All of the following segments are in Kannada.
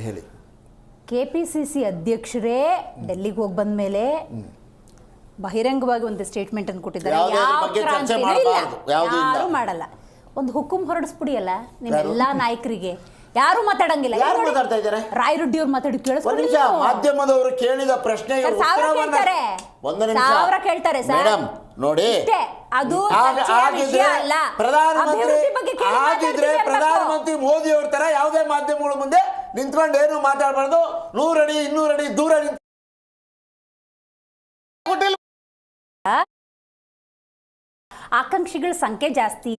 ಹೇಳಿ. ಕೆಪಿಸಿಸಿ ಅಧ್ಯಕ್ಷರೇ ಡೆಲ್ಲಿಗೆ ಹೋಗಿ ಬಂದ ಮೇಲೆ ಬಹಿರಂಗವಾಗಿ ಒಂದು ಸ್ಟೇಟ್ಮೆಂಟ್ ಅನ್ನು ಕೊಟ್ಟಿದ್ದಾರೆ. ಯಾರು ಮಾಡಲ್ಲ, ಒಂದು ಹುಕುಂ ಹೊರಡಿಸ್ಬಿಡಿಯಲ್ಲ ನಿಮ್ಮೆಲ್ಲಾ ನಾಯಕರಿಗೆ. ಯಾರು ಮಾತಾಡಂಗಿಲ್ಲ. ರಾಯರೆಡ್ಡಿ ಅವ್ರು ಮಾತಾಡಿ ಕೇಳಿಸ್ಕೊಳ್ಳಿ. ಮಾಧ್ಯಮದವರು ಕೇಳಿದ ಪ್ರಶ್ನೆಗೆ ಸಾವಿರ ಕೇಳ್ತಾರೆ ಸರ್. ನೋಡಿ, ಅದು ಪ್ರಧಾನಮಂತ್ರಿ ಮೋದಿ ಅವ್ರ ತರ ಯಾವುದೇ ಮಾಧ್ಯಮಗಳ ಮುಂದೆ ನಿಂತ್ಕೊಂಡು ಏನು ಮಾತಾಡಬಾರ್ದು. 100 ಅಡಿ 200 ಅಡಿ ದೂರ ಆಕಾಂಕ್ಷಿಗಳ ಸಂಖ್ಯೆ ಜಾಸ್ತಿ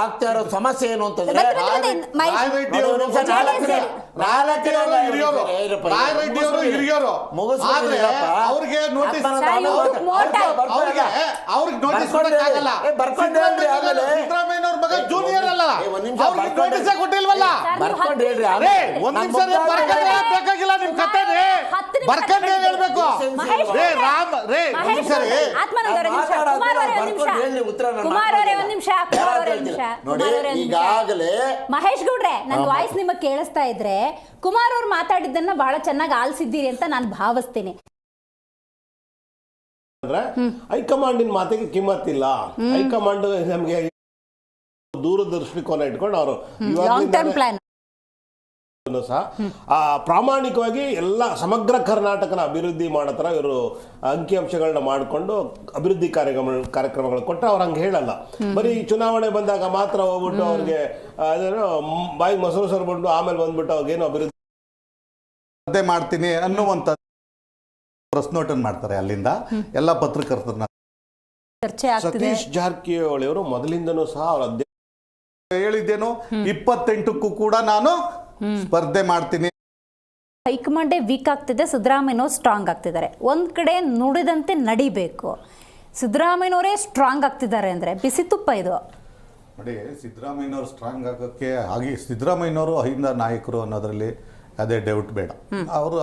ಆಗ್ತಾ ಇರೋ ಸಮಸ್ಯೆ ಏನು ಅಂತಂದ್ರೆ ಮಹೇಶ್ ಗೌಡ್ರೆ, ನನ್ನ ವಾಯ್ಸ್ ನಿಮಗೆ ಕೇಳಿಸ್ತಾ ಇದ್ರೆ ಕುಮಾರ್ ಅವ್ರು ಮಾತಾಡಿದ್ದನ್ನ ಬಹಳ ಚೆನ್ನಾಗಿ ಆಲಿಸಿದ್ದೀರಿ ಅಂತ ನಾನು ಭಾವಿಸ್ತೇನೆ. ಹೈಕಮಾಂಡಿನ ಮಾತಿಗೆ ಕಿಮ್ಮತ್ತಿಲ್ಲ. ಹೈಕಮಾಂಡ್ ನಮಗೆ ದೂರದೃಷ್ಟಿಕೋನ ಇಟ್ಕೊಂಡು ಅವರು ಲಾಂಗ್ ಟರ್ಮ್ ಪ್ಲಾನ್ ಸಹ ಪ್ರಾಮಾಣಿಕವಾಗಿ ಎಲ್ಲ ಸಮಗ್ರ ಕರ್ನಾಟಕನ ಅಭಿವೃದ್ಧಿ ಮಾಡತರ ಇವರು ಅಂಕಿಅಂಶಗಳನ್ನ ಮಾಡಿಕೊಂಡು ಅಭಿವೃದ್ಧಿ ಕಾರ್ಯಕ್ರಮಗಳು ಕೊಟ್ಟರೆ ಅವ್ರು ಹಂಗೆ ಹೇಳಲ್ಲ. ಬರೀ ಚುನಾವಣೆ ಬಂದಾಗ ಮಾತ್ರ ಹೋಗ್ಬಿಟ್ಟು ಅವ್ರಿಗೆ ಬಾಯಿ ಮೊಸರು ಸರ್ಬಿಟ್ಟು ಆಮೇಲೆ ಬಂದ್ಬಿಟ್ಟು ಅವ್ರಿಗೇನು ಅಭಿವೃದ್ಧಿ ಮಾಡ್ತೀನಿ ಅನ್ನುವಂಥ ಪ್ರೆಸ್ ನೋಟನ್ನು ಮಾಡ್ತಾರೆ. ಅಲ್ಲಿಂದ ಎಲ್ಲ ಪತ್ರಕರ್ತರನ್ನ ಸತೀಶ್ ಜಾರಕಿಹೊಳಿ ಅವರು ಮೊದಲಿಂದನೂ ಸಹ ಅವ್ರ ಹೇಳಿದ್ದೇನು 28ಕ್ಕೂ ಕೂಡ ನಾನು ಸ್ಪರ್ಧೆ ಮಾಡ್ತೀನಿ. ಹೈಕಮಾಂಡೇ ವೀಕ್ ಆಗ್ತಿದೆ, ಸಿದ್ದರಾಮಯ್ಯನವರು ಸ್ಟ್ರಾಂಗ್ ಆಗ್ತಿದ್ದಾರೆ. ಒಂದ್ ಕಡೆ ನುಡಿದಂತೆ ನಡಿಬೇಕು. ಸಿದ್ದರಾಮಯ್ಯನವರೇ ಸ್ಟ್ರಾಂಗ್ ಆಗ್ತಿದ್ದಾರೆ ಅಂದ್ರೆ ಬಿಸಿ ತುಪ್ಪ ಇದು. ನೋಡಿ, ಸಿದ್ದರಾಮಯ್ಯನವರು ಸ್ಟ್ರಾಂಗ್ ಆಗೋಕ್ಕೆ ಆಗಿ ಸಿದ್ದರಾಮಯ್ಯನವರು ಅಹಿಂದ ನಾಯಕರು ಅನ್ನೋದ್ರಲ್ಲಿ ಅದೇ ಡೌಟ್ ಬೇಡ.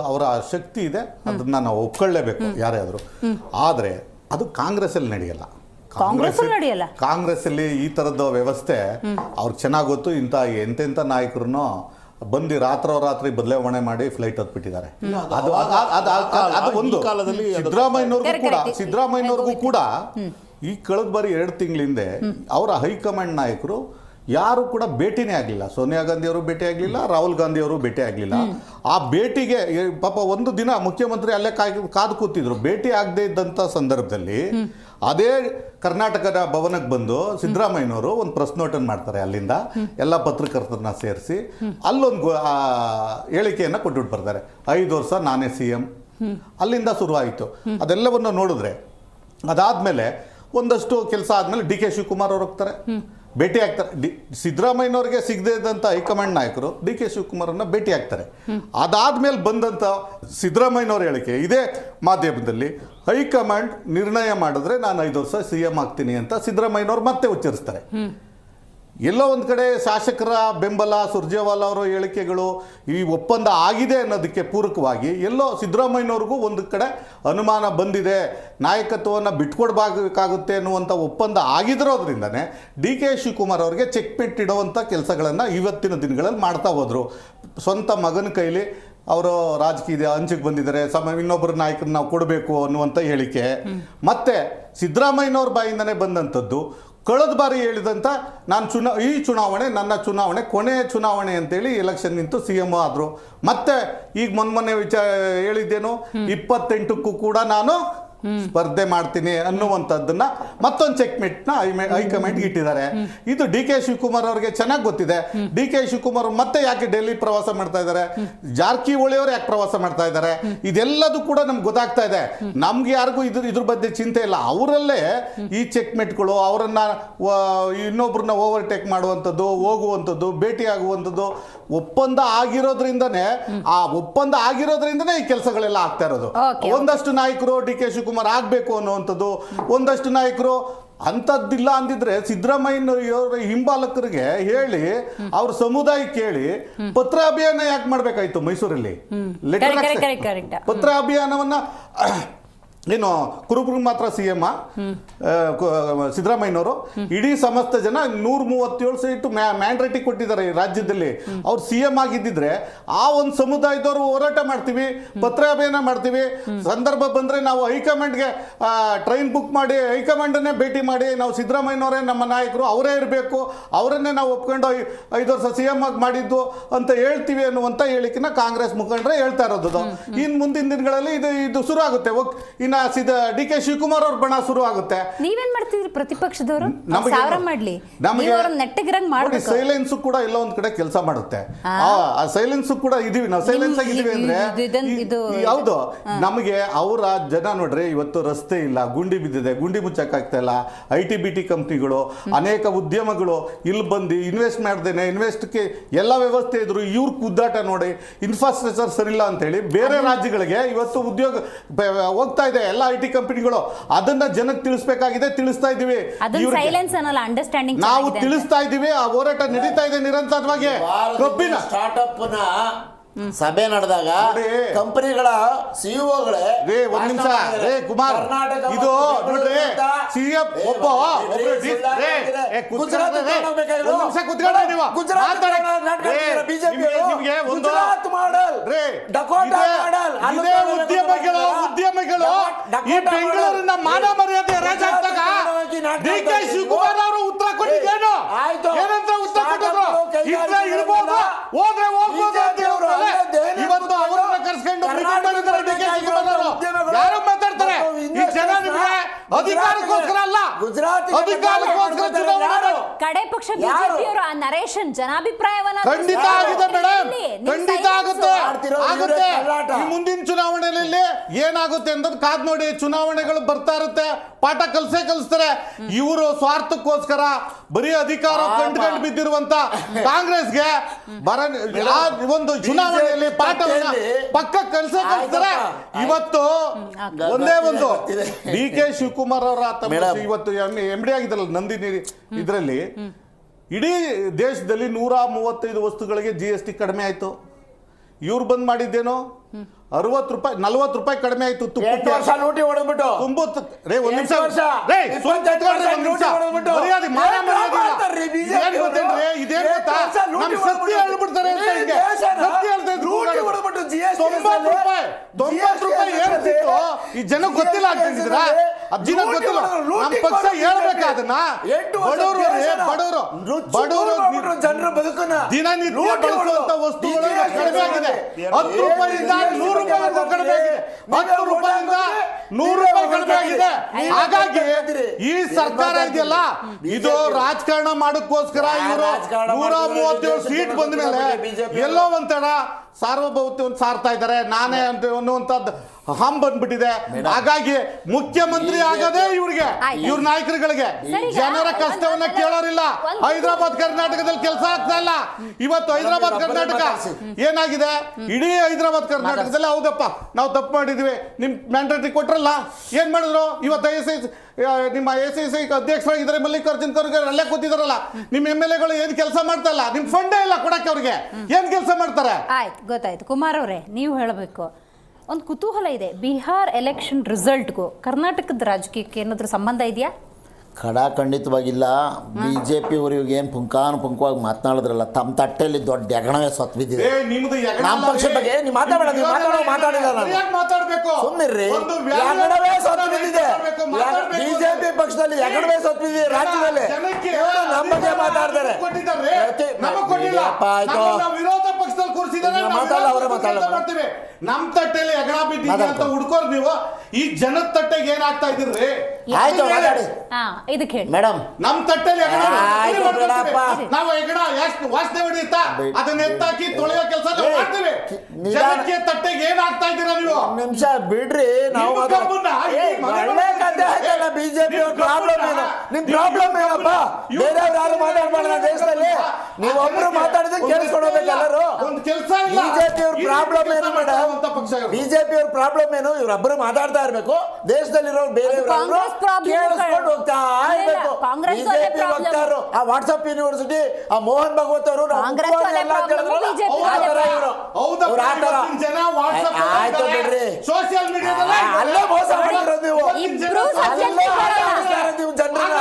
ಅವರ ಶಕ್ತಿ ಇದೆ, ಅದನ್ನ ನಾವು ಒಪ್ಕೊಳ್ಳೇಬೇಕು ಯಾರೇ ಆದರೂ. ಆದರೆ ಅದು ಕಾಂಗ್ರೆಸ್ಸಲ್ಲಿ ನಡೆಯಲ್ಲ. ಕಾಂಗ್ರೆಸ್ಸಲ್ಲಿ ಈ ಥರದ ವ್ಯವಸ್ಥೆ ಅವ್ರಿಗೆ ಚೆನ್ನಾಗಿ ಗೊತ್ತು. ಎಂತೆಂಥ ನಾಯಕರನ್ನು ಬಂದು ರಾತ್ರಿ ಬದಲಾವಣೆ ಮಾಡಿ ಫ್ಲೈಟ್ ಹತ್ಬಿಟ್ಟಿದ್ದಾರೆ. ಅದು ಒಂದು ಕಾಲದಲ್ಲಿ ಸಿದ್ದರಾಮಯ್ಯನವ್ರಿಗೂ ಕೂಡ ಈ ಕಳೆದ ಬಾರಿ 2 ತಿಂಗಳ ಹಿಂದೆ ಅವರ ಹೈಕಮಾಂಡ್ ನಾಯಕರು ಯಾರು ಕೂಡ ಭೇಟಿನೇ ಆಗಲಿಲ್ಲ. ಸೋನಿಯಾ ಗಾಂಧಿ ಅವರು ಭೇಟಿ ಆಗಲಿಲ್ಲ, ರಾಹುಲ್ ಗಾಂಧಿ ಅವರು ಭೇಟಿ ಆಗಲಿಲ್ಲ. ಆ ಭೇಟಿಗೆ ಪಾಪ ಒಂದು ದಿನ ಮುಖ್ಯಮಂತ್ರಿ ಅಲ್ಲೇ ಕಾದು ಕೂತಿದ್ರು. ಭೇಟಿ ಆಗದೆ ಇದ್ದಂಥ ಸಂದರ್ಭದಲ್ಲಿ ಅದೇ ಕರ್ನಾಟಕದ ಭವನಕ್ಕೆ ಬಂದು ಸಿದ್ದರಾಮಯ್ಯನವರು ಒಂದು ಪ್ರೆಸ್ ನೋಟನ್ನು ಮಾಡ್ತಾರೆ. ಅಲ್ಲಿಂದ ಎಲ್ಲ ಪತ್ರಕರ್ತರನ್ನ ಸೇರಿಸಿ ಅಲ್ಲೊಂದು ಹೇಳಿಕೆಯನ್ನು ಕೊಟ್ಬಿಟ್ಟು ಬರ್ತಾರೆ. 5 ವರ್ಷ ನಾನೇ CM. ಅಲ್ಲಿಂದ ಶುರುವಾಯಿತು. ಅದೆಲ್ಲವನ್ನು ನೋಡಿದ್ರೆ ಅದಾದಮೇಲೆ ಒಂದಷ್ಟು ಕೆಲಸ ಆದಮೇಲೆ DK ಶಿವಕುಮಾರ್ ಅವ್ರು ಹೋಗ್ತಾರೆ, ಭೇಟಿ ಆಗ್ತಾರೆ. ಸಿದ್ದರಾಮಯ್ಯನವ್ರಿಗೆ ಸಿಗದೇ ಇದ್ದಂಥ ಹೈಕಮಾಂಡ್ ನಾಯಕರು DK ಶಿವಕುಮಾರನ್ನ ಭೇಟಿ ಆಗ್ತಾರೆ. ಅದಾದ್ಮೇಲೆ ಬಂದಂಥ ಸಿದ್ದರಾಮಯ್ಯನವ್ರ ಹೇಳಿಕೆ ಇದೇ ಮಾಧ್ಯಮದಲ್ಲಿ ಹೈಕಮಾಂಡ್ ನಿರ್ಣಯ ಮಾಡಿದ್ರೆ ನಾನು 5 ವರ್ಷ CM ಆಗ್ತೀನಿ ಅಂತ ಸಿದ್ದರಾಮಯ್ಯನವ್ರು ಮತ್ತೆ ಉಚ್ಚರಿಸ್ತಾರೆ. ಎಲ್ಲೋ ಒಂದು ಕಡೆ ಶಾಸಕರ ಬೆಂಬಲ, ಸುರ್ಜೇವಾಲಾ ಅವರ ಹೇಳಿಕೆಗಳು, ಈ ಒಪ್ಪಂದ ಆಗಿದೆ ಅನ್ನೋದಕ್ಕೆ ಪೂರಕವಾಗಿ ಎಲ್ಲೋ ಸಿದ್ದರಾಮಯ್ಯನವ್ರಿಗೂ ಒಂದು ಕಡೆ ಅನುಮಾನ ಬಂದಿದೆ, ನಾಯಕತ್ವವನ್ನು ಬಿಟ್ಕೊಡ್ಬೇಕಾಗುತ್ತೆ ಅನ್ನುವಂಥ ಒಪ್ಪಂದ ಆಗಿರೋದ್ರಿಂದನೇ DK ಶಿವಕುಮಾರ್ ಅವರಿಗೆ ಚೆಕ್ಮೇಟ್ ಇಡುವಂಥ ಕೆಲಸಗಳನ್ನು ಇವತ್ತಿನ ದಿನಗಳಲ್ಲಿ ಮಾಡ್ತಾ ಹೋದರು. ಸ್ವಂತ ಮಗನ ಕೈಲಿ ಅವರು ರಾಜಕೀಯ ಅಂಚಿಗೆ ಬಂದಿದ್ದಾರೆ, ಇನ್ನೊಬ್ಬರ ನಾಯಕರನ್ನ ನಾವು ಕೊಡಬೇಕು ಅನ್ನುವಂಥ ಹೇಳಿಕೆ, ಮತ್ತೆ ಸಿದ್ದರಾಮಯ್ಯನವ್ರ ಬಾಯಿಂದನೇ ಬಂದಂಥದ್ದು ಕಳೆದ ಬಾರಿ ಹೇಳಿದಂಥ ಈ ಚುನಾವಣೆ ನನ್ನ ಚುನಾವಣೆ, ಕೊನೆಯ ಚುನಾವಣೆ ಅಂತೇಳಿ ಎಲೆಕ್ಷನ್ ನಿಂತು CM ಆದರು. ಮತ್ತೆ ಈಗ ಮೊನ್ನೆ ಹೇಳಿದ್ದೇನು 28ಕ್ಕೂ ಕೂಡ ನಾನು ಸ್ಪರ್ಧೆ ಮಾಡ್ತೀನಿ ಅನ್ನುವಂಥದ್ದನ್ನ ಮತ್ತೊಂದು ಚೆಕ್ಮೇಟ್ನ ಹೈಕಮಾಂಡ್ಗೆ ಇಟ್ಟಿದ್ದಾರೆ. ಇದು DK ಶಿವಕುಮಾರ್ ಅವರಿಗೆ ಚೆನ್ನಾಗಿ ಗೊತ್ತಿದೆ. DK ಶಿವಕುಮಾರ್ ಮತ್ತೆ ಯಾಕೆ ಡೆಲ್ಲಿ ಪ್ರವಾಸ ಮಾಡ್ತಾ ಇದ್ದಾರೆ, ಜಾರಕಿಹೊಳಿ ಅವರು ಯಾಕೆ ಪ್ರವಾಸ ಮಾಡ್ತಾ ಇದ್ದಾರೆ, ಇದೆಲ್ಲದೂ ಕೂಡ ನಮ್ಗೆ ಗೊತ್ತಾಗ್ತಾ ಇದೆ. ನಮ್ಗೆ ಯಾರಿಗೂ ಇದ್ರ ಬಗ್ಗೆ ಚಿಂತೆ ಇಲ್ಲ. ಅವರಲ್ಲೇ ಈ ಚೆಕ್ಮೇಟ್ಗಳು ಅವರನ್ನ ಇನ್ನೊಬ್ರನ್ನ ಓವರ್ಟೇಕ್ ಮಾಡುವಂಥದ್ದು, ಹೋಗುವಂಥದ್ದು, ಭೇಟಿ ಆಗುವಂಥದ್ದು ಒಪ್ಪಂದ ಆಗಿರೋದ್ರಿಂದನೇ ಈ ಕೆಲಸಗಳೆಲ್ಲ ಆಗ್ತಾ ಇರೋದು. ಒಂದಷ್ಟು ನಾಯಕರು DK ಶಿವಕುಮಾರ್ ಆಗ್ಬೇಕು ಅನ್ನುವಂಥದ್ದು, ಒಂದಷ್ಟು ನಾಯಕರು ಅಂಥದ್ದಿಲ್ಲ ಅಂದಿದ್ರೆ ಸಿದ್ದರಾಮಯ್ಯನವರ ಹಿಂಬಾಲಕರಿಗೆ ಹೇಳಿ ಅವ್ರ ಸಮುದಾಯಕ್ಕೆ ಹೇಳಿ ಪತ್ರ ಅಭಿಯಾನ ಯಾಕೆ ಮಾಡ್ಬೇಕಾಯ್ತು ಮೈಸೂರಲ್ಲಿ? ಪತ್ರ ಅಭಿಯಾನವನ್ನ ಏನು ಕುರುಬರಿಗೆ ಮಾತ್ರ CM ಸಿದ್ದರಾಮಯ್ಯನವರು ಇಡೀ ಸಮಸ್ತ ಜನ 137 ಸೀಟು ಮ್ಯಾಂಡ್ರೇಟಿ ಕೊಟ್ಟಿದ್ದಾರೆ ಈ ರಾಜ್ಯದಲ್ಲಿ. ಅವ್ರು CM ಆಗಿದ್ದಿದ್ರೆ ಆ ಒಂದು ಸಮುದಾಯದವರು ಹೋರಾಟ ಮಾಡ್ತೀವಿ, ಪತ್ರ ಅಭಿಯಾನ ಮಾಡ್ತೀವಿ, ಸಂದರ್ಭ ಬಂದ್ರೆ ನಾವು ಹೈಕಮಾಂಡ್ಗೆ ಟ್ರೈನ್ ಬುಕ್ ಮಾಡಿ ಹೈಕಮಾಂಡನ್ನೇ ಭೇಟಿ ಮಾಡಿ ನಾವು ಸಿದ್ದರಾಮಯ್ಯನವರೇ ನಮ್ಮ ನಾಯಕರು, ಅವರೇ ಇರಬೇಕು, ಅವರನ್ನೇ ನಾವು ಒಪ್ಕೊಂಡು 5 ವರ್ಷ CM ಆಗಿ ಮಾಡಿದ್ದು ಅಂತ ಹೇಳ್ತೀವಿ ಅನ್ನುವಂತ ಹೇಳಿಕೆನ ಕಾಂಗ್ರೆಸ್ ಮುಖಂಡರೇ ಹೇಳ್ತಾ ಇರೋದು. ಇನ್ನು ಮುಂದಿನ ದಿನಗಳಲ್ಲಿ ಇದು ಶುರು ಆಗುತ್ತೆ. ಇನ್ನ DK ಶಿವಕುಮಾರ್ ಅವ್ರ ಬಣ ಶುರು ಆಗುತ್ತೆ. ನೀವೇನ್ ಮಾಡ್ತಿದ್ರಿ ಪ್ರತಿಪಕ್ಷದವರು? ನಮಗೆ ಸಾವಿರ ಮಾಡ್ಲಿ, ನೀವು ಅವ್ರನ್ನ ನೆಟ್ಟಗಿರಂಗ್ ಮಾಡ್ಬೇಕು. ಸೈಲೆನ್ಸ್ ಕೂಡ ಎಲ್ಲ ಒಂದ್ ಕಡೆ ಕೆಲಸ ಮಾಡುತ್ತೆ. ಆ ಸೈಲೆನ್ಸ್ ಕೂಡ ಇದೀವಿ ನಾವು, ಸೈಲೆನ್ಸ್ ಆಗಿದೀವಿ ಅಂದ್ರೆ ಹೌದು. ನಮಗೆ ಅವರ ಜನ ನೋಡ್ರಿ, ಇವತ್ತು ರಸ್ತೆ ಇಲ್ಲ, ಗುಂಡಿ ಬಿದ್ದಿದೆ, ಗುಂಡಿ ಮುಚ್ಚಕ್ಕಾಗ್ತಾ ಇಲ್ಲ. IT-BT ಕಂಪ್ನಿಗಳು, ಅನೇಕ ಉದ್ಯಮಗಳು ಇಲ್ಲಿ ಬಂದು ಇನ್ವೆಸ್ಟ್ ಮಾಡ್ದೇನೆ ಇನ್ವೆಸ್ಟ್ಗೆ ಎಲ್ಲ ವ್ಯವಸ್ಥೆ ಇದ್ರು, ಇವ್ರ ಕುದ್ದಾಟ ನೋಡಿ, ಇನ್ಫ್ರಾಸ್ಟ್ರಕ್ಚರ್ ಸರಿಯಿಲ್ಲ ಅಂತ ಹೇಳಿ ಬೇರೆ ರಾಜ್ಯಗಳಿಗೆ ಇವತ್ತು ಉದ್ಯೋಗ ಹೋಗ್ತಾ ಇದೆ ಎಲ್ಲ IT ಕಂಪನಿಗಳು. ಅದನ್ನ ಜನಕ್ಕೆ ತಿಳಿಸಬೇಕಾಗಿದೆ, ತಿಳಿಸ್ತಾ ಇದೀವಿ. ನಾವು ತಿಳಿಸ್ತಾ ಇದೀವಿ. ಆ ಹೋರಾಟ ನಡೀತಾ ಇದೆ ನಿರಂತರವಾಗಿ. ಕಬ್ಬಿನ ಸ್ಟಾರ್ಟ್ಅಪ್ ನ ಸಭೆ ನಡೆದಾಗ ಕಂಪನಿಗಳ ಸಿಇಒಗಳೇ ಒಂದ್ ನಿಮಿಷ ಕುಮಾರ್, ಇದು ನೋಡ್ರಿ CM ಒಬ್ಬ ಉದ್ಯಮಿಗಳು ಈ ಬೆಂಗಳೂರಿನ ಮಾನ ಮರ್ಯಾದೆ ರಾಜಾಗ್ದಾಗ DK ಶಿವಕುಮಾರ್ ಅವರು ಉತ್ತರ ಕೊಟ್ಟಿದ್ದೇನು? ಏನಂತ ಉತ್ತರ ಕೊಟ್ಟರು? ಇರ್ಬೋದು, ಹೋದ್ರೆ ಹೋಗ್ಬೋದು ಅಂತ ಹೇಳಿದ್ರು. ಇವತ್ತು ಅವರನ್ನ ಕರ್ಸ್ಕೊಂಡು ಯಾರು ಮಾತಾಡ್ತಾರೆ? ಈ ಜನ ನಿಮಗೆ ಅಧಿಕಾರಕ್ಕೋಸ್ಕರ ಅಲ್ಲ, ಅಧಿಕಾರಕ್ಕೋಸ್ಕರ ಚುನಾವಣೆ. ಕಡೆ ಪಕ್ಷ ಬಿಜೆಪಿಯವರು ಆ ನರೇಶನ್ ಜನಾಭಿಪ್ರಾಯವನ್ನ ಖಂಡಿತ ಆಗಿದೆ ಮೇಡಮ್, ಖಂಡಿತ ಆಗುತ್ತೆ. ಈ ಮುಂದಿನ ಚುನಾವಣೆಯಲ್ಲಿ ಏನಾಗುತ್ತೆ ಅಂತ ಕಾದ್ ನೋಡಿ. ಚುನಾವಣೆಗಳು ಬರ್ತಾ ಇರುತ್ತೆ, ಪಾಠ ಕಲಿಸ್ತಾರೆ. ಇವರು ಸ್ವಾರ್ಥಕ್ಕೋಸ್ಕರ ಬರೀ ಅಧಿಕಾರ ಕಂಡು ಬಿದ್ದಿರುವಂತ ಕಾಂಗ್ರೆಸ್ಗೆ ಒಂದು ಚುನಾವಣೆಯಲ್ಲಿ ಪಾಠವನ್ನ ಪಕ್ಕ ಕಲಿಸ್ತಾರೆ. ಇವತ್ತು ಒಂದೇ ಒಂದು DK ಶಿವಕುಮಾರ್ ಅವರ ಇವತ್ತು MD ಆಗಿದ್ರಲ್ಲ ನಂದಿನಿ ಇದರಲ್ಲಿ, ಇಡೀ ದೇಶದಲ್ಲಿ 135 ವಸ್ತುಗಳಿಗೆ GST ಕಡಿಮೆ ಆಯ್ತು. ಇವ್ರು ಬಂದ್ ಮಾಡಿದ್ದೇನೋ 60 ರೂಪಾಯಿ 40 ರೂಪಾಯಿ ಕಡಿಮೆ ಆಯ್ತು. ಈ ಜನ ಗೊತ್ತಿಲ್ಲ ಆಗ್ತಿದ್ರ, ಅಜ್ಜಿನ ಗೊತ್ತಿಲ್ಲ. ನಮ್ಮ ಪಕ್ಷ ಹೇಳ್ಬೇಕಾದನ್ನ ಬಡವರು ಜನರ ಬದುಕನ್ನ ದಿನನಿತ್ಯ ಬಳಸುವಂತ ವಸ್ತುಗಳು ಕಡಿಮೆ ಆಗಿದೆ. 10 ರೂಪಾಯಿಂದ 100 ರೂಪಾಯಿವರೆಗೂ ಕಡಿಮೆ ಆಗಿದೆ. 10 ರೂಪಾಯಿಂದ 100 ರೂಪಾಯಿ ಕಡಿಮೆ ಆಗಿದೆ. ಹಾಗಾಗಿ ಈ ಸರ್ಕಾರ ಇದೆಯಲ್ಲ, ಇದು ರಾಜಕಾರಣ ಮಾಡೋಕ್ಕೋಸ್ಕರ ಇವರು 137 ಸೀಟ್ ಬಂದ ಮೇಲೆ ಎಲ್ಲೋ ಒಂಥರ ಸಾರ್ವಭೌಮತ್ವವನ್ನು ಸಾರ್ತಾ ಇದ್ದಾರೆ. ನಾನೇ ಅಂತ ಅನ್ನುವಂಥದ್ದು ಹಂ ಬಂದ್ಬಿಟ್ಟಿದೆ. ಹಾಗಾಗಿ ಮುಖ್ಯಮಂತ್ರಿ ಆಗದೆ ಇವ್ರಿಗೆ, ಇವ್ರ ನಾಯಕರುಗಳಿಗೆ ಜನರ ಕಷ್ಟವನ್ನ ಕೇಳೋರಿಲ್ಲ. ಹೈದರಾಬಾದ್ ಕರ್ನಾಟಕದಲ್ಲಿ ಕೆಲಸ ಆಗ್ತಾ ಇಲ್ಲ. ಇವತ್ತು ಹೈದರಾಬಾದ್ ಕರ್ನಾಟಕ ಏನಾಗಿದೆ? ಇಡೀ ಹೈದರಾಬಾದ್ ಕರ್ನಾಟಕದಲ್ಲಿ ಹೌದಪ್ಪ ನಾವು ತಪ್ಪು ಮಾಡಿದ್ವಿ, ನಿಮ್ ಮ್ಯಾಂಡೇಟರಿ ಕೊಟ್ರಲ್ಲ, ಏನ್ ಮಾಡಿದ್ರು? ಇವತ್ತು ನಿಮ್ಮ ACC ಅಧ್ಯಕ್ಷರಾಗಿದ್ದಾರೆ ಮಲ್ಲಿಕಾರ್ಜುನ್ ಖರ್ಗೆ ಅಲ್ಲೇ ಕೂತಿದಾರಲ್ಲ. ನಿಮ್ MLAಗಳು ಏನ್ ಕೆಲಸ ಮಾಡ್ತಾ ಇಲ್ಲ, ನಿಮ್ ಫಂಡೇ ಇಲ್ಲ ಕೊಡಕ್ಕೆ. ಅವ್ರಿಗೆ ಏನ್ ಕೆಲಸ ಮಾಡ್ತಾರೆ? ಆಯ್ತು, ಗೊತ್ತಾಯ್ತು. ಕುಮಾರ್ ಅವರೇ, ನೀವು ಹೇಳಬೇಕು. ಒಂದು ಕುತೂಹಲ ಇದೆ, ಬಿಹಾರ್ ಎಲೆಕ್ಷನ್ ರಿಸಲ್ಟ್ಗೂ ಕರ್ನಾಟಕದ ರಾಜಕೀಯಕ್ಕೆ ಏನಾದ್ರೂ ಸಂಬಂಧ ಇದೆಯಾ? ಖಂಡಿತವಾಗಿಲ್ಲ. BJP ಅವರು ಇವಾಗ ಏನು ಪುಂಖಾನುಪುಂಖವಾಗಿ ಮಾತನಾಡಿದ್ರಲ್ಲ, ತಮ್ಮ ತಟ್ಟೆಯಲ್ಲಿ ದೊಡ್ಡ ಎಗಣವೇ ಸತ್ತು ಬಿದ್ದಿದೆ. ನಮ್ಮ ಪಕ್ಷದ ಬಗ್ಗೆ ನೀವು ಮಾತಾಡಬೇಕು. ಸುಮ್ಮನಿರ್ರಿ, ಎಗಣವೇ ಸತ್ತು ಬಿದ್ದಿದೆ. BJP ಪಕ್ಷದಲ್ಲಿ ಎಗಣವೇ ಸತ್ತು ಬಿದ್ದಿದೆ ರಾಜ್ಯದಲ್ಲಿ. ನಮ್ಮ ಬಗ್ಗೆ ಮಾತಾಡ್ತಾರೆ. ವಿರೋಧ ಪಕ್ಷದಲ್ಲಿ ಕೂರಿಸಿದ್ದಾರೆ, ನಮ್ಮ ತಟ್ಟೆಯಲ್ಲಿ ಎಗಣ ಬಿದ್ದಿದೆ ಅಂತ ಹುಡ್ಕೋರ್ ನೀವು. ಈ ಜನದ ತಟ್ಟೆಗೆ ಏನಾಗ್ತಾ ಇದ್ದೀರಿ? ಆಯ್ತು ಮಾತಾಡಿ. ಇದಕ್ಕೆ ಹೇಳಿ ಮೇಡಮ್, ನಮ್ಮ ತಟ್ಟೆಯಲ್ಲಿ ನಾವು ಹೆಗಣ ವಾಸನೆ ಹೊಡೆಯುತ್ತಾ ಅದನ್ನ ಎತ್ತಾಕಿ ತೊಳೆಯೋ ಕೆಲಸ ಮಾಡ್ತೀವಿ. ಜನಕ್ಕೆ ತಟ್ಟೆಗೆ ಏನಾಗ್ತಾ ಇದ್ದೀರಾ ನೀವು? ನಿಮಿಷ ಬಿಡ್ರಿ. ನಾವು BJP ಅವ್ರ ಪ್ರಾಬ್ಲಮ್ ಏನು? ನಿಮ್ ಪ್ರಾಬ್ಲಮ್ ಏನಪ್ಪ? ಬೇರೆಯವ್ರು ಯಾರು ಮಾತಾಡ್ಬಾರ್ದ ದೇಶದಲ್ಲಿ? ನೀವು ಒಬ್ರು ಮಾತಾಡಿದ್ರೆ ಕೇಳಿಸ್ಕೊಡ್ಬೇಕು ಎಲ್ಲರೂ. BJP ಅವ್ರ ಪ್ರಾಬ್ಲಮ್ ಏನು ಮೇಡಮ್? BJP ಅವ್ರ ಪ್ರಾಬ್ಲಮ್ ಏನು? ಇವ್ರೊಬ್ರು ಮಾತಾಡ್ತಾ ಇರ್ಬೇಕು, ದೇಶದಲ್ಲಿರೋ ಬೇರೆಯವ್ರು ಕೇಳಿಸ್ಕೊಂಡು ಹೋಗ್ತಾ ಇರ್ಬೇಕು. BJP ವಕ್ತಾರರು, ಆ ವಾಟ್ಸ್ಆಪ್ ಯೂನಿವರ್ಸಿಟಿ, ಆ ಮೋಹನ್ ಭಾಗವತ್ ಅವರು ಹೌದಾ? ಅವ್ರು ಆ ಥರ. ಇವತ್ತಿನ ಜನ WhatsApp ಆಯ್ತು ಬಿಡ್ರಿ. ಸೋಷಿಯಲ್ ಮೀಡಿಯಾದಲ್ಲಿ ಅಲ್ಲೇ ಮೋಸ ಮಾಡಿರೋದು ನೀವು. ಇಬ್ರು ಅಲ್ಲೇ ಆಡಿಸ್ತಾರೆ ನೀವು ಜನರನ್ನ.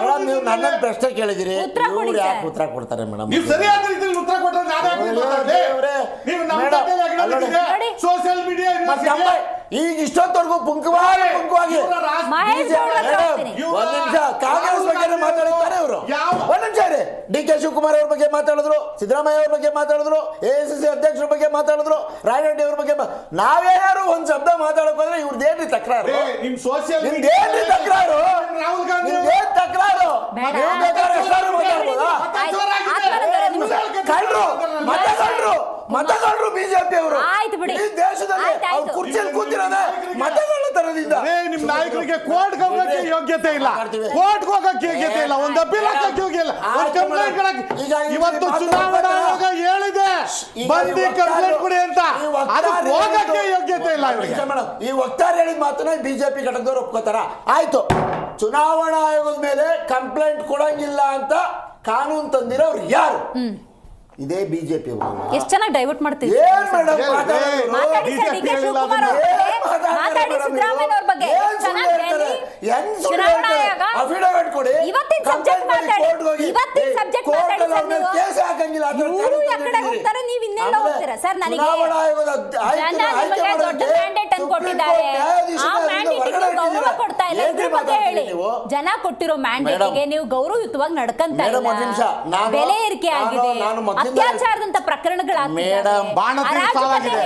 ಮೇಡಮ್, ನೀವು ನನ್ನ ಪ್ರಶ್ನೆ ಕೇಳಿದಿರಿ, ಉತ್ತರ ಕೊಡಿ ಇವ್ರು ಯಾಕೆ ಸರ್. ಉತ್ತರ ಕೊಡ್ತಾರೆ ಮೇಡಮ್? ನೀವು ಸರಿಯಾದ ರೀತಿಯಲ್ಲಿ ಉತ್ತರ ಕೊಟ್ಟರೆ ನಾನು ಯಾಕೆ ಮಾತಾಡ್ದೆ? ನೀವು ನಮ್ಮ ಮೇಡಮ್, ಜೊತೆಲಿ ಅಗ್ನಬಿಟ್ಟಿದೆ. ನೋಡಿ. ಸೋಷಿಯಲ್ ಮೀಡಿಯಾ ಮತ್ತೆ ಅಮ್ಮ, ಈಗ ಇಷ್ಟೊತ್ತವರೆಗೂ ಪುಂಕವಾಗಿ ಮಹೇಶ್ ಗೌಡ್ರ ಹತ್ರ ಹೋಗ್ತೀನಿ. ಒಂದ್ ನಿಮಿಷ, ಕಾಂಗ್ರೆಸ್ ಬಗ್ಗೆ ಮಾತಾಡ್ತಾರೆ ಇವರು. ಯಾವ- ಒಂದ್ ನಿಮಿಷ ರೀ, ಡಿ.ಕೆ. ಶಿವಕುಮಾರ್ ಅವ್ರ ಬಗ್ಗೆ ಮಾತಾಡಿದ್ರು, ಸಿದ್ದರಾಮಯ್ಯ ಅವ್ರ ಬಗ್ಗೆ ಮಾತಾಡಿದ್ರು, ಎ.ಐ.ಸಿ.ಸಿ ಅಧ್ಯಕ್ಷರ ಬಗ್ಗೆ ಮಾತಾಡಿದ್ರು, ರಾಯರೆಡ್ಡಿ ಅವ್ರ ಬಗ್ಗೆ ನಾವೇನಾರು ಒಂದ್ ಶಬ್ದ ಮಾತಾಡಕ್ ಹೋದ್ರೆ ಇವ್ರದ್ದೇನ್ರಿ ತಕರಾರು? ನಿಮ್ ಸೋಷಿಯಲ್ ನಿಮ್ದೇನ್ರಿ ತಕರಾರು? ರಾಹುಲ್ ಗಾಂಧಿ ನಿಮ್ದೇನ್ ತಕರಾರು? ಬೇಡ. ನೀವು ಬೇಕಾದ್ರೆ ಎಷ್ಟಾದ್ರು ಮಾತಾಡ್ಬೋದಾ? ಆಯ್ತು. ಆತ್ಮನಗರ ನಿಮಿಷ. ಕಳ್ರು, ಮತಗಳ್ರು ಬಿಜೆಪಿ ಅವರು ಆಯ್ತು ಬಿಡಿ. ಈ ದೇಶದಲ್ಲಿ ಆಯ್ತು, ಆಯ್ತು. ಅವ್ರು ಕುರ್ಚಿಯಲ್ಲಿ ಕೂತಿರೋದೇ ಮತಗಳ ತರದಿಂದ. ನಿಮ್ ನಾಯಕರಿಗೆ ಕೋರ್ಟ್ ಹೋಗಕ್ಕೆ ಯೋಗ್ಯತೆ ಇಲ್ಲ, ಕೋರ್ಟ್ ಹೋಗಕ್ಕೆ ಯೋಗ್ಯತೆ ಇಲ್ಲ, ಒಂದು ಅಪೀಲ್ ಹಾಕಕ್ಕೆ ಯೋಗ್ಯ ಇಲ್ಲ, ಒಂದು ಕಂಪ್ಲೇಂಟ್ ಇವತ್ತು ಚುನಾವಣಾ ಆಯೋಗ ಹೇಳಿದೆ ಬಂದಿ ಕಂಪ್ಲೇಂಟ್ ಕೊಡಿ ಅಂತ, ಅದಕ್ಕೆ ಹೋಗಕ್ಕೆ ಯೋಗ್ಯತೆ ಇಲ್ಲ ಇವರಿಗೆ. ಮೇಡಮ್, ಈ ವಕ್ತಾರ ಹೇಳಿದ ಮಾತನ್ನ ಬಿಜೆಪಿ ಘಟಕದವ್ರು ಒಪ್ಕೋತಾರ? ಆಯ್ತು, ಚುನಾವಣಾ ಆಯೋಗದ ಮೇಲೆ ಕಂಪ್ಲೇಂಟ್ ಕೊಡಂಗಿಲ್ಲ ಅಂತ ಕಾನೂನು ತಂದಿರೋರು ಯಾರು? ಇದೇ ಬಿಜೆಪಿ ಅವರು. ಎಷ್ಟು ಚೆನ್ನಾಗಿ ಡೈವರ್ಟ್ ಮಾಡ್ತೀವಿ. ಏನ್ ಮೇಡಮ್ ಮಾತಾಡಿ ಸರ್, ಡಿ.ಕೆ. ಶಿವಕುಮಾರ್ ಅವ್ರ ಬಗ್ಗೆ, ಮಾತಾಡಿ ಸಿದ್ದರಾಮಯ್ಯ ಅವ್ರ ಬಗ್ಗೆ. ಚೆನ್ನಾಗಿ ಹೇಳಿ. ಚುನಾವಣಾ ಆಯೋಗ ಅಫಿಡವಿಟ್ ಕೊಡಿ, ಇವತ್ತಿನ ಸಬ್ಜೆಕ್ಟ್ ಮಾತಾಡಿ, ಇವತ್ತಿನ ಸಬ್ಜೆಕ್ಟ್ ಮಾತಾಡಿ ಸರ್ ನೀವು. ಕೇಸ್ ಹಾಕಂಗಿಲ್ಲ. ಇವರು ಯಾಕಡೆ ಹೋಗ್ತಾರೆ, ನೀವು ಇನ್ನೆಲ್ಲ ಹೋಗ್ತೀರಾ ಸರ್? ನನಗೆ ಜನ ನಿಮಗೆ ದೊಡ್ಡ ಮ್ಯಾಂಡೇಟ್ ಅನ್ನು ಕೊಟ್ಟಿದ್ದಾರೆ, ಆ ಮ್ಯಾಂಡೇಟ್ಗೆ ಗೌರವ ಕೊಡ್ತಾ ಇಲ್ಲ. ಇದ್ರ ಬಗ್ಗೆ ಹೇಳಿ. ಜನ ಕೊಟ್ಟಿರೋ ಮ್ಯಾಂಡೇಟ್ಗೆ ನೀವು ಗೌರವಯುತವಾಗಿ ನಡ್ಕಂತ ಇಲ್ಲ. ಬೆಲೆ ಏರಿಕೆ ಆಗಿದೆ, ಅತ್ಯಾಚಾರದಂತ ಪ್ರಕರಣಗಳಾಗ್ತಿದೆ, ಮೇಡಮ್, ಬಾಣತಿ ಸಾವಾಗಿದೆ.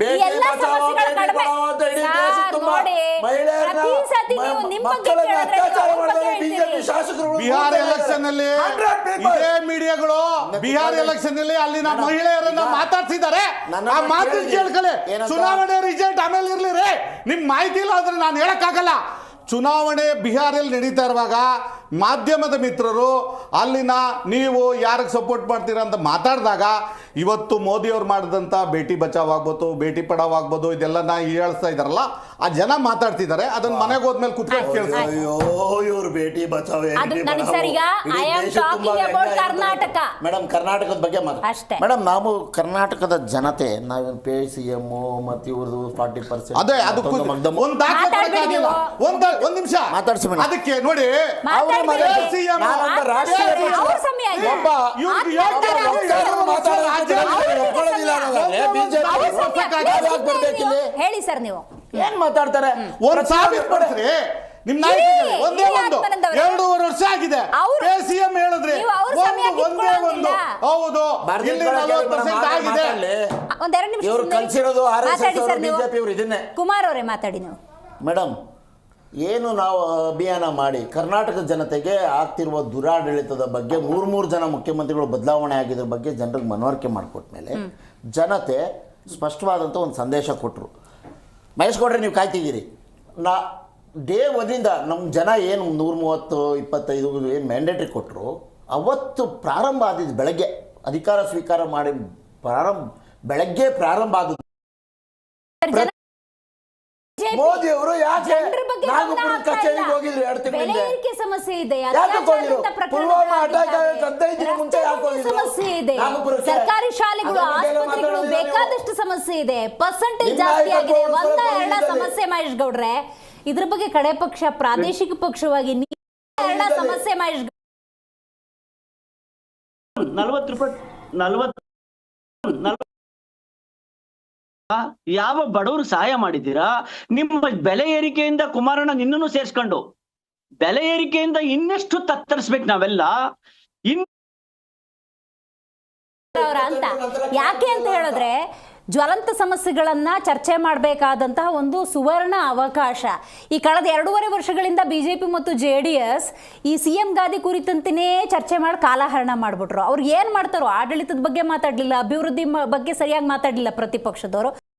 ಈ ಎಲ್ಲ ಸಮಸ್ಯೆಗಳ ಕಡಿಮೆ ನೋಡಿ. ಪ್ರತಿ ಸತಿ ನೀವು ನಿಮ್ಮ ಬಗ್ಗೆ ಕೇಳಿದ್ರೆ ನೀವು ಅವ್ರ ಬಗ್ಗೆ ಹೇಳ್ತೀರಿ. ಬಿಹಾರ್ ಎಲೆಕ್ಷನ್ ಅಲ್ಲಿ ಇದೇ ಮೀಡಿಯಾಗಳು ಬಿಹಾರ್ ಎಲೆಕ್ಷನ್ ಅಲ್ಲಿ ಅಲ್ಲಿನ ಮಹಿಳೆಯರನ್ನ ಮಾತಾಡ್ಸಿದ್ದಾರೆ. ಆ ಮಾತು ಕೇಳ್ಕೊಳ್ಳಿ. ಚುನಾವಣೆ ರಿಸಲ್ಟ್ ಆಮೇಲೆ ಇರ್ಲಿ ರೀ, ನಿಮ್ ಮಾಹಿತಿ ಇಲ್ಲ ಅಂದ್ರೆ ನಾನು ಹೇಳಕ್ಕಾಗಲ್ಲ. ಚುನಾವಣೆ ಬಿಹಾರಲ್ಲಿ ನಡೀತಾ ಇರುವಾಗ ಮಾಧ್ಯಮದ ಮಿತ್ರರು ಅಲ್ಲಿನ ನೀವು ಯಾರಿಗೆ ಸಪೋರ್ಟ್ ಮಾಡ್ತೀರಾ ಅಂತ ಮಾತಾಡಿದಾಗ ಇವತ್ತು ಮೋದಿ ಅವ್ರು ಮಾಡಿದಂಥ ಬೇಟಿ ಬಚಾವ್ ಆಗ್ಬೋದು, ಬೇಟಿ ಪಡಾವ್ ಆಗ್ಬೋದು, ಇದೆಲ್ಲ ನಾ ಹೇಳ್ತಾ ಇದಾರಲ್ಲ, ಆ ಜನ ಮಾತಾಡ್ತಿದ್ದಾರೆ. ಅದನ್ನ ಮನೆಗೆ ಹೋದ್ಮೇಲೆ ಕುತ್ಕೊಂಡು ಕೇಳಿಸ್ತಾರೆ. ಅಯ್ಯೋ, ಇವ್ರು ಬೇಟಿ ಬಚಾವ್ ಅದು ನನಗೆ ಸರ್ ಈಗ I am talking about Karnataka. Madam, ಕರ್ನಾಟಕದ ಬಗ್ಗೆ ಅಷ್ಟೇ. ಮೇಡಮ್, ನಾವು ಕರ್ನಾಟಕದ ಜನತೆ ನಾವು PICM ಮತ್ತು ಇವ್ರದ್ದು 40% ಅದೇ ಅದಕ್ಕೂ ಒಂದು ದಾಖಲೆ ಕೊಡಕ್ಕಾಗಿಲ್ಲ. ಒಂದ್ ನಿಮಿಷ ಮಾತಾಡ್ಸಿ ಮೇಡಮ್. ಅದಕ್ಕೆ ನೋಡಿ ಮಾತಾಡ್ಬೇಡಿ. CM ನಾನೊಬ್ಬ ರಾಷ್ಟ್ರೀಯ ಅವ್ರ ಸಮಯ ಇದೆ. ಒಬ್ಬ ಇವ್ರಿಗೆ ಯೋಗ್ಯತೆ ಹೇಳಿ ಸರ್ ನೀವು ಏನ್ ಮಾತಾಡ್ತಾರೆ? ಒಂದ್ ಸಾವಿರ ಕೊಡ್ತೀರಿ ನಿಮ್ ನಾಯಕರಿಗೆ? ಒಂದೇ ಒಂದು 2.5 ವರ್ಷ ಆಗಿದೆ. CM ಹೇಳಿದ್ರಿ ಒಂದೇ ಒಂದು. ಹೌದು, ಇಲ್ಲಿ 40% ಆಗಿದೆ. ಒಂದೆರಡು ನಿಮಿಷ ಇವ್ರು ಕಲ್ಸಿರೋದು ಮಾತಾಡಿ ಸರ್ ನೀವು. ಬಿಜೆಪಿ ಇವ್ರು ಇದನ್ನೇ. ಕುಮಾರ್ ಅವರೇ ಮಾತಾಡಿ ನೀವು. ಮೇಡಮ್, ಏನು ನಾವು ಅಭಿಯಾನ ಮಾಡಿ ಕರ್ನಾಟಕದ ಜನತೆಗೆ ಆಗ್ತಿರುವ ದುರಾಡಳಿತದ ಬಗ್ಗೆ 3 ಜನ ಮುಖ್ಯಮಂತ್ರಿಗಳು ಬದಲಾವಣೆ ಆಗಿದ್ರ ಬಗ್ಗೆ ಜನರಿಗೆ ಮನವರಿಕೆ ಮಾಡಿಕೊಟ್ಮೇಲೆ ಜನತೆ ಸ್ಪಷ್ಟವಾದಂಥ ಒಂದು ಸಂದೇಶ ಕೊಟ್ಟರು. ಮಹೇಶ್ ಗೌಡ್ರೆ, ನೀವು ಕಾಯ್ತಿದ್ದೀರಿ. ಡೇ ಒಂದಿಂದ ನಮ್ಮ ಜನ ಏನು 130, 25 ಏನು ಮ್ಯಾಂಡೇಟ್ರಿ ಕೊಟ್ಟರು, ಅವತ್ತು ಪ್ರಾರಂಭ ಆದಿದ್ದು ಬೆಳಗ್ಗೆ ಅಧಿಕಾರ ಸ್ವೀಕಾರ ಮಾಡಿ ಬೆಳಗ್ಗೆ ಪ್ರಾರಂಭ ಆದದ್ದು. ಮೋದಿ ಅವರು ಯಾಕೆ ನಾಗಪುರ ಕಚೇರಿಗೆ ಹೋಗಿದ್ರು 2 ತಿಂಗಳಿಂದ? ಸಮಸ್ಯೆ ಇದೆ, ಪುಲ್ವಾಮಾ ಅಟ್ಯಾಕ್ 15 ದಿನ ಮುಂಚೆ ಯಾಕೆ ಹೋಗಿದ್ರು? ಸಮಸ್ಯೆ ಇದೆ, ಸರ್ಕಾರಿ ಶಾಲೆಗಳು, ಆಸ್ಪತ್ರೆಗಳು, ಬೇಕಾದಷ್ಟು ಸಮಸ್ಯೆ ಇದೆ, ಪರ್ಸೆಂಟೇಜ್ ಜಾಸ್ತಿ ಆಗಿದೆ. 1-2 ಸಮಸ್ಯೆ ಮಹೇಶ್ ಗೌಡ್ರೆ, ಇದ್ರ ಬಗ್ಗೆ ಕಡೆ ಪಕ್ಷ ಪ್ರಾದೇಶಿಕ ಪಕ್ಷವಾಗಿ 2 ಸಮಸ್ಯೆ ಮಹೇಶ್ 40 ರೂಪಾಯಿ ಯಾವ ಬಡವರು ಸಹಾಯ ಮಾಡಿದ್ದೀರಾ? ನಿಮ್ಮ ಬೆಲೆ ಏರಿಕೆಯಿಂದ ಕುಮಾರಣ್ಣ ನಿನ್ನನ್ನು ಸೇರ್ಸ್ಕೊಂಡು ಬೆಲೆ ಏರಿಕೆಯಿಂದ ಇನ್ನೆಷ್ಟು ತತ್ತರಿಸ್ಬೇಕು ನಾವೆಲ್ಲ. ಅಂತ ಯಾಕೆ ಅಂತ ಹೇಳಿದ್ರೆ ಜ್ವಲಂತ ಸಮಸ್ಯೆಗಳನ್ನ ಚರ್ಚೆ ಮಾಡಬೇಕಾದಂತಹ ಒಂದು ಸುವರ್ಣ ಅವಕಾಶ. ಈ ಕಳೆದ 2.5 ವರ್ಷಗಳಿಂದ ಬಿಜೆಪಿ ಮತ್ತು JDS ಈ CM ಗಾದಿ ಕುರಿತಂತೆಯೇ ಚರ್ಚೆ ಮಾಡಿ ಕಾಲಹರಣ ಮಾಡ್ಬಿಟ್ರು. ಅವ್ರು ಏನ್ ಮಾಡ್ತಾರೋ, ಆಡಳಿತದ ಬಗ್ಗೆ ಮಾತಾಡ್ಲಿಲ್ಲ, ಅಭಿವೃದ್ಧಿ ಬಗ್ಗೆ ಸರಿಯಾಗಿ ಮಾತಾಡ್ಲಿಲ್ಲ ಪ್ರತಿಪಕ್ಷದವರು.